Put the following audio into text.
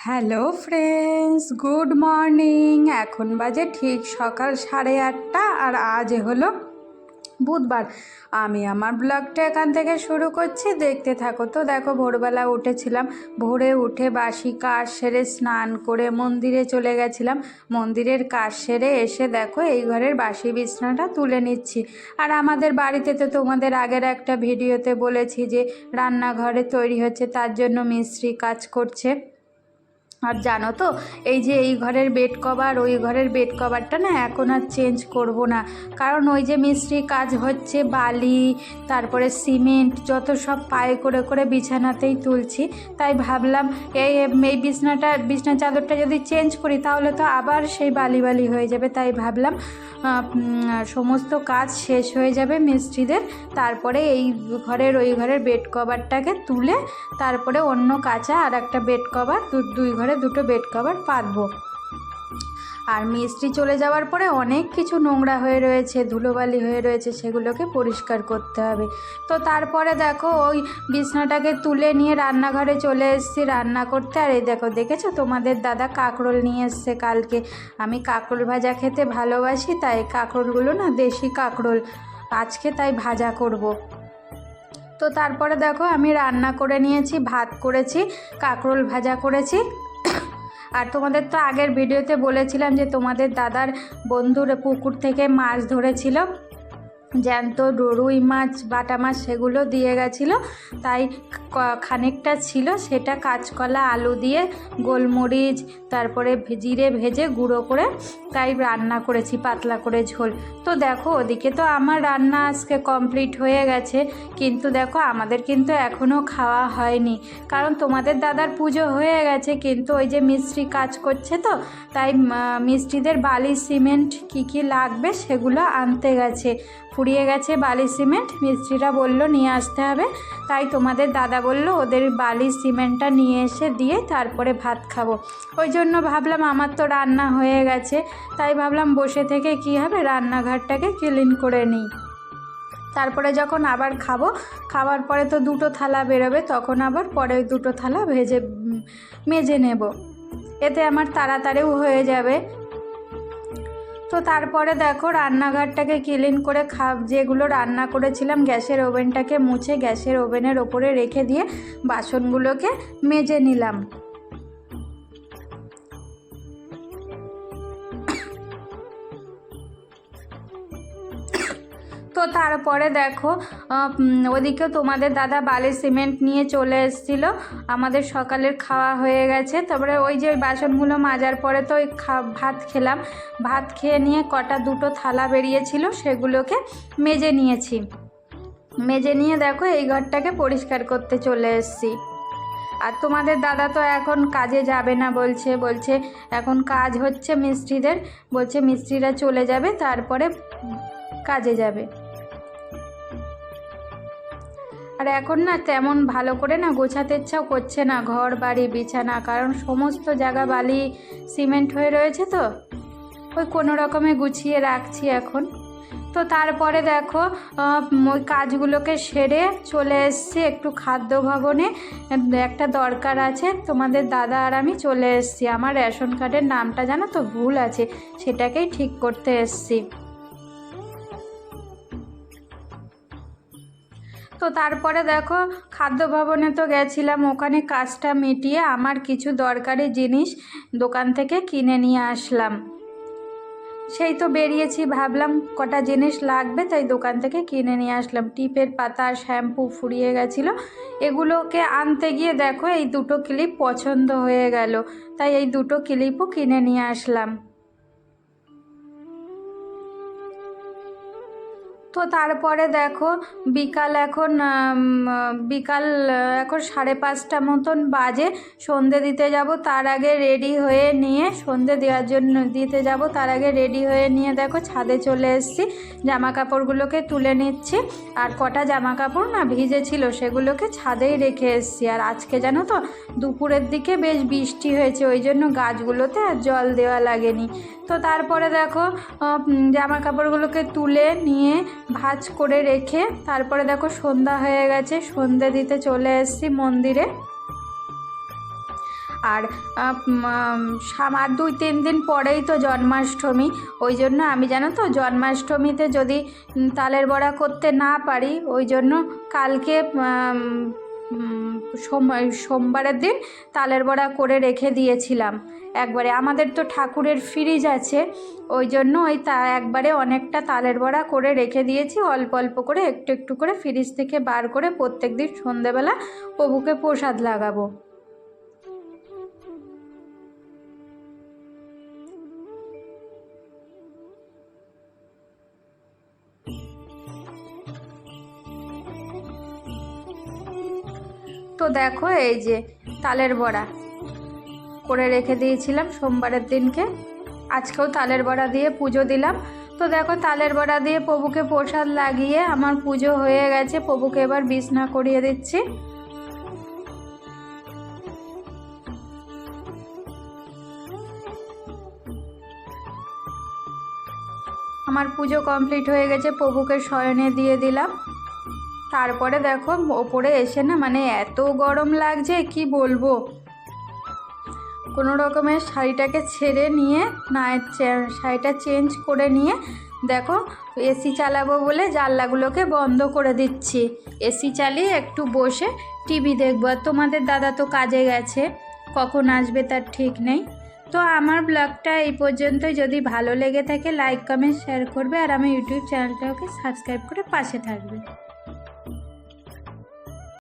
Hello friends, good morning. এখন বাজে ঠিক সকাল 8:30 আর আজ হলো বুধবার। আমি আমার ব্লগটা এখান থেকে শুরু করছি, দেখতে থাকো। তো দেখো, ভোরবেলা উঠেছিলাম, ভোরে উঠে বাসি কাজ সেরে স্নান করে মন্দিরে চলে গেছিলাম। মন্দিরের কাজ সেরে এসে দেখো এই ঘরের বাসি বিছনাটা তুলে নিচ্ছি। আর আমাদের বাড়িতে তো তোমাদের আগের একটা ভিডিওতে বলেছি যে রান্নাঘরে তৈরি হচ্ছে, তার জন্য মিস্ত্রি কাজ করছে। আর জানো তো, এই যে এই ঘরের বেড কভার, ওই ঘরের বেড কভারটা না এখন আর চেঞ্জ করব না, কারণ ওই যে মিস্ত্রি কাজ হচ্ছে, বালি তারপরে সিমেন্ট যত সব পায়ে করে করে বিছানাতেই তুলছি। তাই ভাবলাম এই এই বিছনা চাদরটা যদি চেঞ্জ করি তাহলে তো আবার সেই বালি বালি হয়ে যাবে। তাই ভাবলাম সমস্ত কাজ শেষ হয়ে যাবে মিস্ত্রিদের, তারপরে এই ঘরের ওই ঘরের বেড কভারটাকে তুলে তারপরে অন্য কাঁচা আর একটা বেড কভার, দুই ঘরে দুটো বেড কভার পাতবো। আর মিস্ত্রি চলে যাওয়ার পরে অনেক কিছু নোংরা হয়ে রয়েছে, ধুলোবালি হয়ে রয়েছে, সেগুলোকে পরিষ্কার করতে হবে। তো তারপরে দেখো ওই বিছনাটাকে তুলে নিয়ে রান্নাঘরে চলে এসেছি রান্না করতে। আর এই দেখো, দেখেছো তোমাদের দাদা কাঁকরোল নিয়ে এসছে কালকে। আমি কাঁকরোল ভাজা খেতে ভালোবাসি, তাই কাঁকরোলগুলো না দেশি কাঁকরোল, আজকে তাই ভাজা করব। তো তারপরে দেখো আমি রান্না করে নিয়েছি, ভাত করেছি, কাঁকরোল ভাজা করেছি। আর তোমাদের তো আগের ভিডিওতে বলেছিলাম যে তোমাদের দাদার বন্ধুর পুকুর থেকে মাছ ধরেছিল, জ্যান্ত রুই মাছ, বাটা মাছ, সেগুলো দিয়ে গেছিলো। তাই খানিকটা ছিল, সেটা কাঁচকলা আলু দিয়ে গোলমরিচ তারপরে জিরে ভেজে গুঁড়ো করে তাই রান্না করেছি, পাতলা করে ঝোল। তো দেখো ওদিকে তো আমার রান্না আজকে কমপ্লিট হয়ে গেছে, কিন্তু দেখো আমাদের কিন্তু এখনও খাওয়া হয়নি, কারণ তোমাদের দাদার পুজো হয়ে গেছে, কিন্তু ওই যে মিস্ত্রি কাজ করছে, তো তাই মিস্ত্রিদের বালি সিমেন্ট কি লাগবে সেগুলো আনতে গেছে। ফুরিয়ে গেছে বালি সিমেন্ট, মিস্ত্রিরা বলল নিয়ে আসতে হবে। তাই তোমাদের দাদা বলল ওদের বালি সিমেন্টটা নিয়ে এসে দিয়ে তারপরে ভাত খাবো। ওই জন্য ভাবলাম আমার তো রান্না হয়ে গেছে, তাই ভাবলাম বসে থেকে কি হবে, রান্নাঘরটাকে ক্লিন করে নিই। তারপরে যখন আবার খাবো, খাওয়ার পরে তো দুটো থালা বেরোবে, তখন আবার পরে ওই দুটো থালা মেজে নেব, এতে আমার তাড়াতাড়িও হয়ে যাবে। তো তারপরে দেখো রান্নাঘরটাকে ক্লিন করে যেগুলো রান্না করেছিলাম গ্যাসের ওভেনটাকে মুছে গ্যাসের ওভেনের ওপরে রেখে দিয়ে বাসনগুলোকে মেজে নিলাম। তো তারপরে দেখো ওদিকেও তোমাদের দাদা বালি সিমেন্ট নিয়ে চলে এসেছিলো। আমাদের সকালের খাওয়া হয়ে গেছে, তারপরে ওই যে ওই বাসনগুলো মাজার পরে তো ওই ভাত খেলাম, ভাত খেয়ে নিয়ে দুটো থালা বেরিয়েছিল, সেগুলোকে মেজে নিয়েছি। মেজে নিয়ে দেখো এই ঘরটাকে পরিষ্কার করতে চলে এসেছি। আর তোমাদের দাদা তো এখন কাজে যাবে না, বলছে এখন কাজ হচ্ছে মিস্ত্রিদের, বলছে মিস্ত্রিরা চলে যাবে তারপরে কাজে যাবে। আর এখন না তেমন ভালো করে না গোছাতে ইচ্ছাও করছে না ঘর বাড়ি বিছানা, কারণ সমস্ত জায়গা বালি সিমেন্ট হয়ে রয়েছে, তো ওই কোনো রকমে গুছিয়ে রাখছি এখন। তো তারপরে দেখো ওই কাজগুলোকে সেরে চলে এসেছি একটু খাদ্য ভবনে, একটা দরকার আছে। তোমাদের দাদা আর আমি চলে এসেছি, আমার রেশন কার্ডের নামটা জানো তো ভুল আছে, সেটাকেই ঠিক করতে এসেছি। তো তারপরে দেখো খাদ্য ভবনে তো গেছিলাম, ওখানে কাজটা মিটিয়ে আমার কিছু দরকারি জিনিস দোকান থেকে কিনে নিয়ে আসলাম। সেই তো বেরিয়েছি, ভাবলাম কটা জিনিস লাগবে, তাই দোকান থেকে কিনে নিয়ে আসলাম। টিপের পাতা, শ্যাম্পু ফুরিয়ে গেছিলো, এগুলোকে আনতে গিয়ে দেখো এই দুটো ক্লিপ পছন্দ হয়ে গেল, তাই এই দুটো ক্লিপও কিনে নিয়ে আসলাম। তো তারপরে দেখো বিকাল এখন 5:30 মতন বাজে, সন্ধে দিতে যাব, তার আগে রেডি হয়ে নিয়ে সন্ধে দেওয়ার জন্য দিতে যাব, তার আগে রেডি হয়ে নিয়ে দেখো ছাদে চলে এসেছি, জামা কাপড়গুলোকে তুলে নিচ্ছি। আর কটা জামা কাপড় না ভিজে ছিল, সেগুলোকে ছাদেই রেখে এসেছি। আর আজকে জানো তো দুপুরের দিকে বেশ বৃষ্টি হয়েছে, ওই জন্য গাছগুলোতে আর জল দেওয়া লাগেনি। তো তারপরে দেখো জামা কাপড়গুলোকে তুলে নিয়ে ভাঁজ করে রেখে তারপরে দেখো সন্ধ্যা হয়ে গেছে, সন্ধে দিতে চলে এসেছি মন্দিরে। আর আর 2-3 দিন পরেই তো জন্মাষ্টমী, ওই জন্য আমি জানো তো জন্মাষ্টমীতে যদি তালের বড়া করতে না পারি, ওই জন্য কালকে সোমবারের দিন তালের বড়া করে রেখে দিয়েছিলাম একবারে। আমাদের তো ঠাকুরের ফ্রিজ আছে, ওই জন্য একবারে অনেকটা তালের বড়া করে রেখে দিয়েছি, অল্প অল্প করে একটু একটু করে ফ্রিজ থেকে বার করে প্রত্যেক দিন সন্ধেবেলা প্রভুকে প্রসাদ লাগাবো। তো দেখো এই যে তালের বড়া করে রেখে দিয়েছিলাম সোমবারের দিনকে, আজকেও তালের বড়া দিয়ে পুজো দিলাম। তো দেখো তালের বড়া দিয়ে প্রভুকে প্রসাদ লাগিয়ে আমার পুজো হয়ে গেছে, প্রভুকে এবার বিছনা করিয়ে দিচ্ছি। আমার পুজো কমপ্লিট হয়ে গেছে, প্রভুকে শয়নে দিয়ে দিলাম। তারপরে দেখো ওপরে এসে না মানে এত গরম লাগছে কি বলবো, কোনো রকমের শাড়িটাকে ছেড়ে নিয়ে শাড়িটা চেঞ্জ করে নিয়ে দেখো এসি চালাবো বলে জানলাগুলোকে বন্ধ করে দিচ্ছি। এসি চালিয়ে একটু বসে টিভি দেখবো। আর তোমাদের দাদা তো কাজে গেছে, কখন আসবে তার ঠিক নেই। তো আমার ব্লগটা এই পর্যন্তই। যদি ভালো লেগে থাকে লাইক কমেন্ট শেয়ার করবে, আর আমার ইউটিউব চ্যানেলটাকে সাবস্ক্রাইব করে পাশে থাকবে।